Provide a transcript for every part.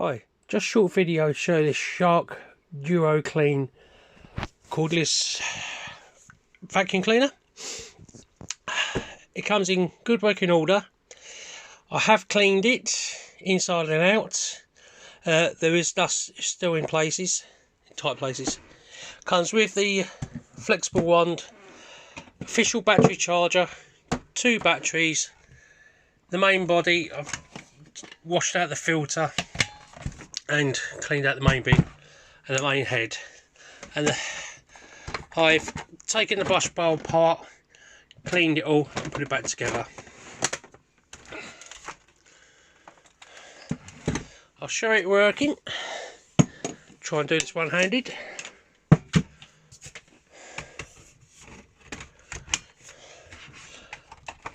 Hi, just short video show this Shark Duo Clean cordless vacuum cleaner. It comes in good working order. I have cleaned it inside and out. There is dust still in places, in tight places. Comes with the flexible wand, official battery charger, 2 batteries, the main body. I've washed out the filter and cleaned out the main bit and the main head, and I've taken the brush bowl apart, cleaned it all and put it back together. I'll show it working. Try and do this one-handed.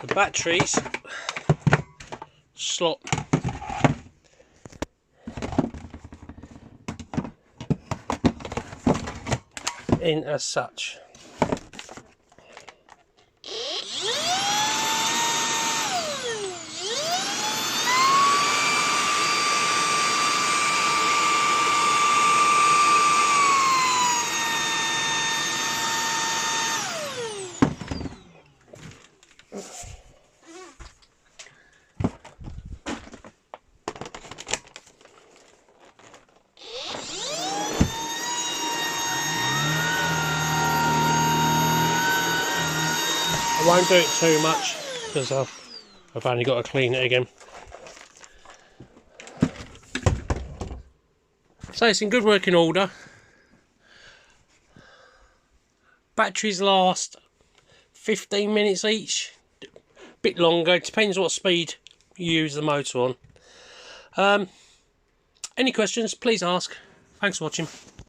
The batteries slot in as such. I won't do it too much because I've only got to clean it again. So it's in good working order. Batteries last 15 minutes each, a bit longer, it depends what speed you use the motor on. Any questions, please ask. Thanks for watching.